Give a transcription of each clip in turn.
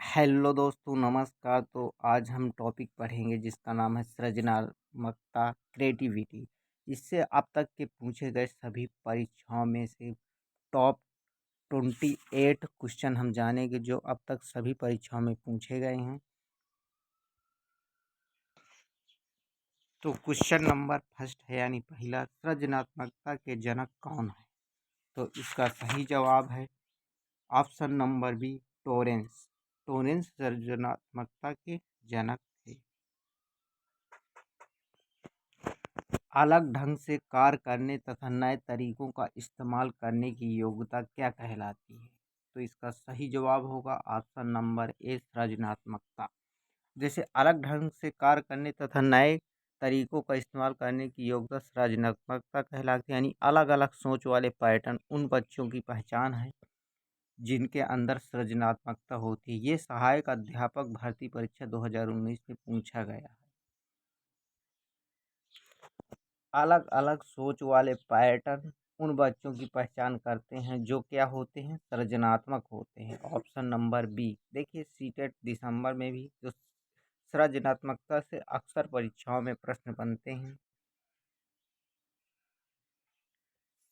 Hello दोस्तों, नमस्कार। तो आज हम टॉपिक पढ़ेंगे जिसका नाम है सृजनात्मकता, क्रिएटिविटी। इससे अब तक के पूछे गए सभी परीक्षाओं में से टॉप 28 क्वेश्चन हम जानेंगे जो अब तक सभी परीक्षाओं में पूछे गए हैं। तो क्वेश्चन नंबर फर्स्ट है यानी पहला, सृजनात्मकता के जनक कौन है? तो इसका सही जवाब है option number B, Torrance. Torrance सृजनात्मकता के जनक थे। अलग ढंग से कार्य करने तथा नए तरीकों का इस्तेमाल करने की योग्यता क्या कहलाती है? तो इसका सही जवाब होगा ऑप्शन नंबर ए, सृजनात्मकता। जैसे अलग ढंग से कार्य करने तथा नए तरीकों का इस्तेमाल करने की योग्यता सृजनात्मकता कहलाती है। यानी अलग अलग सोच वाले पैटर्न उन बच्चों की पहचान है जिनके अंदर सृजनात्मकता होती है। ये सहायक अध्यापक भर्ती परीक्षा 2019 में पूछा गया है। अलग अलग सोच वाले पैटर्न उन बच्चों की पहचान करते हैं जो क्या होते हैं, सृजनात्मक होते हैं। Option number B. देखिए, सीटेट दिसंबर में भी जो सृजनात्मकता से अक्सर परीक्षाओं में प्रश्न बनते हैं।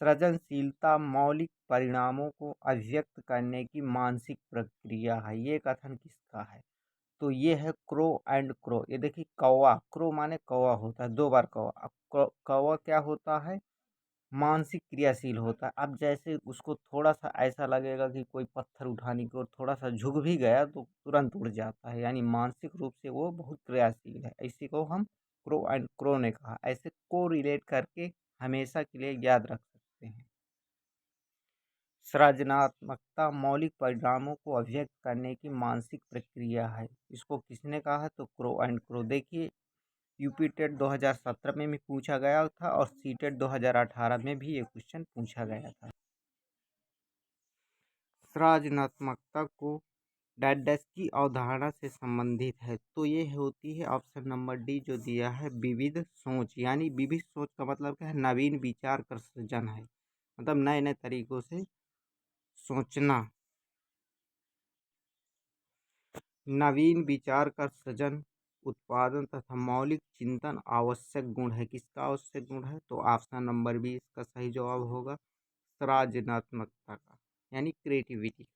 सृजनशीलता मौलिक परिणामों को अभिव्यक्त करने की मानसिक प्रक्रिया है। ये कथन किसका है? तो ये है क्रो एंड क्रो। ये देखिए, कौवा, क्रो माने कौवा होता है, दो बार कौवा। अब कौवा क्या होता है? मानसिक क्रियाशील होता है। अब जैसे उसको थोड़ा-सा ऐसा लगेगा कि कोई पत्थर उठाने की ओर थोड़ा-सा झुक भी गया तो तुरंत उड़ जाता है, यानी मानसिक रूप से वो बहुत क्रियाशील है। इसी को हम क्रो एंड क्रो ने कहा। ऐसे को-रिलेट करके हमेशा के लिए याद रख सकते हैं। सृजनात्मकता मौलिक परिणामों को अभिव्यक्त करने की मानसिक प्रक्रिया है। इसको किसने कहा है? तो क्रो एंड क्रो। देखिए, यूपी टेट 2017 में भी पूछा गया था और सीटेट 2018 में भी ये क्वेश्चन पूछा गया था। सृजनात्मकता को डैडस की अवधारणा से संबंधित है। तो ये होती है ऑप्शन नंबर डी जो दिया है, विविध सोच। यानी विविध सोच का मतलब क्या है? नवीन विचार का सृजन है, मतलब नए नए तरीकों से सोचना। नवीन विचार का सृजन, उत्पादन तथा मौलिक चिंतन आवश्यक गुण है। किसका आवश्यक गुण है? तो ऑप्शन नंबर बी इसका सही जवाब होगा, सृजनात्मकता का, यानी क्रिएटिविटी का।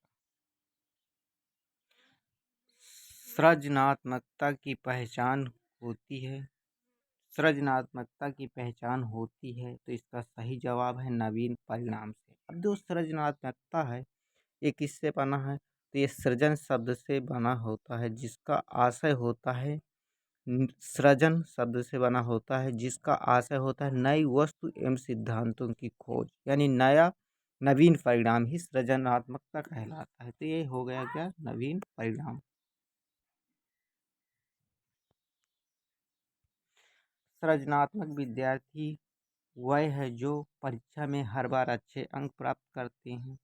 सृजनात्मकता की पहचान होती है सृजनात्मकता की पहचान होती है तो इसका सही जवाब है नवीन परिणाम से। अब जो सृजनात्मकता है ये किससे बना है? तो ये सृजन शब्द से बना होता है जिसका आशय होता है सृजन शब्द से बना होता है जिसका आशय होता है नई वस्तु एवं सिद्धांतों की खोज, यानी नया नवीन परिणाम ही सृजनात्मकता कहलाता है। तो ये हो गया क्या? नवीन परिणाम। सृजनात्मक विद्यार्थी वह है जो परीक्षा में हर बार अच्छे अंक प्राप्त करते हैं,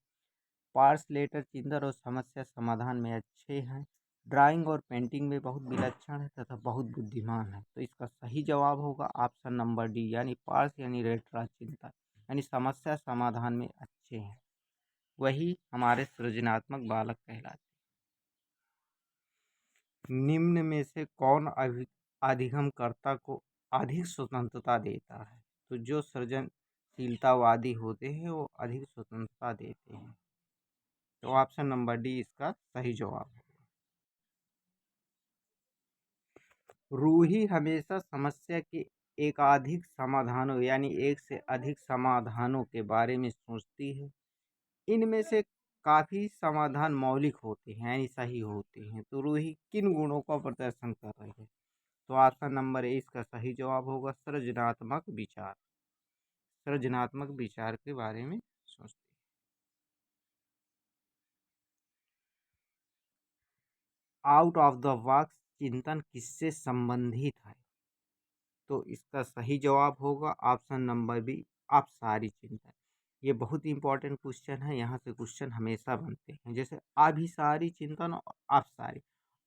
पार्स लेटर चिंतन और समस्या समाधान में अच्छे हैं, ड्राइंग और पेंटिंग में बहुत विलक्षण है तथा बहुत बुद्धिमान है। तो इसका सही जवाब होगा ऑप्शन नंबर डी, यानी पार्स यानी लेटर चिंतन यानी समस्या समाधान में अच्छे हैं, वही हमारे सृजनात्मक बालक कहलाते हैं। निम्न में से कौन अधिगमकर्ता को अधिक स्वतंत्रता देता है? तो जो सृजनशीलतावादी होते हैं वो अधिक स्वतंत्रता देते हैं। तो ऑप्शन नंबर डी इसका सही जवाब है। रूही हमेशा समस्या के एकाधिक समाधानों यानी एक से अधिक समाधानों के बारे में सोचती है। इनमें से काफी समाधान मौलिक होते हैं यानी सही होते हैं। तो रूही किन गुणों का प्रदर्शन कर रही है? तो ऑप्शन नंबर ए इसका सही जवाब होगा, सृजनात्मक विचार। सृजनात्मक विचार के बारे में सोचती है। आउट ऑफ द बॉक्स चिंतन किससे संबंधित है? तो इसका सही जवाब होगा ऑप्शन नंबर बी, अपसारी चिंतन। ये बहुत इंपॉर्टेंट क्वेश्चन है, यहाँ से क्वेश्चन हमेशा बनते हैं। जैसे अभिसारी चिंतन और अपसारी।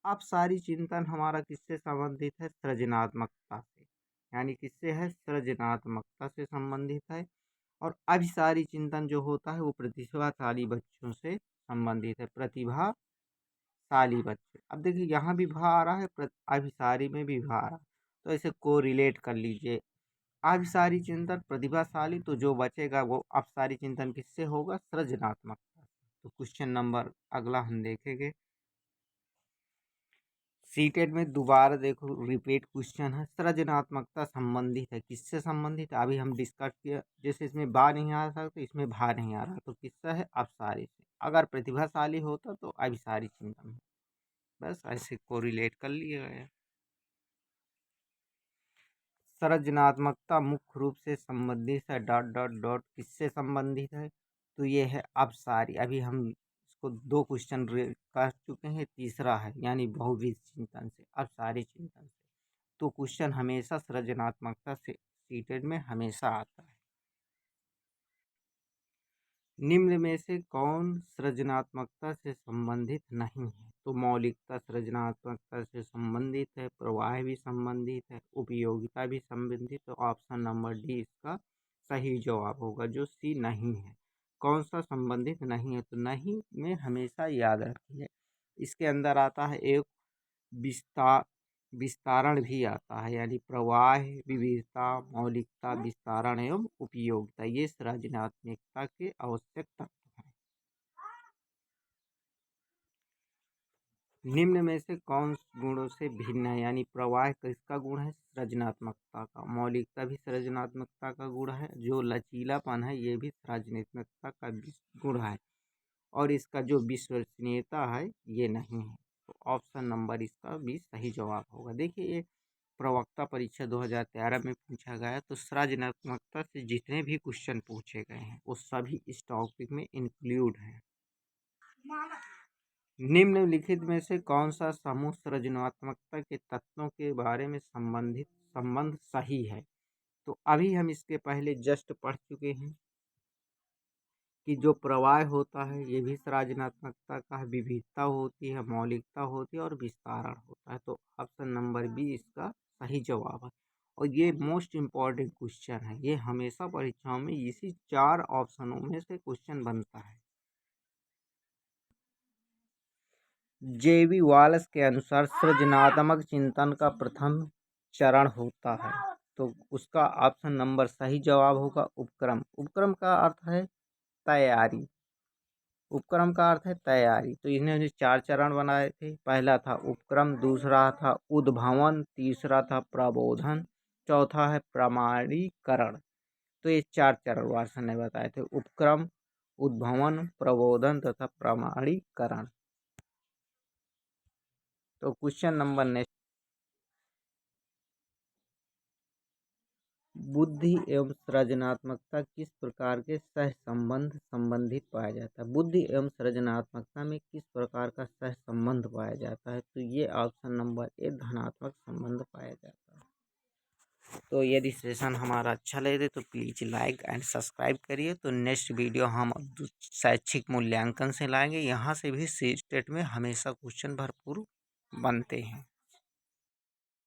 अपसारी चिंतन हमारा किससे संबंधित है? सृजनात्मकता से, यानी किससे है? सृजनात्मकता से संबंधित है। और अभिसारी चिंतन जो होता है वो प्रतिभाशाली बच्चों से संबंधित है, प्रतिभाशाली बच्चे। अब देखिए यहाँ भी भा आ रहा है, अभिसारी में भी भा आ रहा है, तो ऐसे को रिलेट कर लीजिए। अभिसारी चिंतन प्रतिभाशाली, तो जो बचेगा वो अपसारी चिंतन किससे होगा? सृजनात्मकता। तो क्वेश्चन नंबर अगला हम देखेंगे। सीटेट में दोबारा देखो रिपीट क्वेश्चन है, सृजनात्मकता संबंधित है, किससे संबंधित है? अभी हम डिस्कस किया, जैसे इसमें बा नहीं आ रहा तो इसमें भा नहीं आ रहा, तो किससे है? अपसारी से। अगर प्रतिभाशाली होता तो अभिसारी चिंतन है। बस ऐसे कोरिलेट कर लिया गया। सृजनात्मकता मुख्य रूप से संबंधित है डॉट डॉट डॉट, किससे संबंधित है? तो ये है अपसारी। अभी हम इसको 2 क्वेश्चन कर चुके हैं, तीसरा है यानी बहुविध चिंतन से, अपसारी चिंतन से। तो क्वेश्चन हमेशा सृजनात्मकता से सीटेड में हमेशा आता है। निम्न में से कौन सृजनात्मकता से संबंधित नहीं है? तो मौलिकता सृजनात्मकता से संबंधित है, प्रवाह भी संबंधित है, उपयोगिता भी संबंधित, तो ऑप्शन नंबर डी इसका सही जवाब होगा, जो सी नहीं है। कौन सा संबंधित नहीं है? तो नहीं में हमेशा याद रखिए, इसके अंदर आता है एक विस्तार, विस्तारण भी आता है, यानी प्रवाह, विविधता, मौलिकता, विस्तारण एवं उपयोगिता, ये सृजनात्मकता के आवश्यक तत्व हैं। निम्न में से कौन गुणों से भिन्न है? यानी प्रवाह किसका गुण है? सृजनात्मकता का। मौलिकता भी सृजनात्मकता का गुण है, जो लचीलापन है ये भी सृजनात्मकता का गुण है, और इसका जो विश्वसनीयता है ये नहीं है। तो ऑप्शन नंबर इसका भी सही जवाब होगा। देखिए ये प्रवक्ता परीक्षा 2013 में पूछा गया, तो सृजनात्मकता से जितने भी क्वेश्चन पूछे गए हैं वो सभी इस टॉपिक में इंक्लूड हैं। निम्नलिखित में से कौन सा समूह सृजनात्मकता के तत्वों के बारे में संबंध सही है? तो अभी हम इसके पहले जस्ट पढ़ चुके हैं कि जो प्रवाह होता है ये भी सृजनात्मकता का है, विविधता होती है, मौलिकता होती है और विस्तारण होता है। तो ऑप्शन नंबर बी इसका सही जवाब है, और ये मोस्ट इम्पॉर्टेंट क्वेश्चन है, ये हमेशा परीक्षाओं में इसी 4 ऑप्शनों में से क्वेश्चन बनता है। जेबी वालस के अनुसार सृजनात्मक चिंतन का प्रथम चरण होता है, तो उसका ऑप्शन नंबर सही जवाब होगा उपक्रम। उपक्रम का अर्थ है तैयारी, उपक्रम का अर्थ है तैयारी। तो इन्होंने 4 चरण बनाए थे, पहला था उपक्रम, दूसरा था उद्भावन, तीसरा था प्रबोधन, चौथा है प्रमाणीकरण। तो ये 4 चरण वाटसन ने बताए थे, उपक्रम, उद्भावन, प्रबोधन तथा प्रमाणीकरण। तो क्वेश्चन नंबर नेक्स्ट, बुद्धि एवं सृजनात्मकता किस प्रकार के सहसंबंध संबंधित पाया जाता है? बुद्धि एवं सृजनात्मकता में किस प्रकार का सहसंबंध पाया जाता है? तो ये ऑप्शन नंबर ए धनात्मक संबंध पाया जाता है। तो यदि सेशन हमारा अच्छा लगे तो प्लीज़ लाइक एंड सब्सक्राइब करिए। तो नेक्स्ट वीडियो हम शैक्षिक मूल्यांकन से लाएंगे, यहाँ से भी सी टेट में हमेशा क्वेश्चन भरपूर बनते हैं।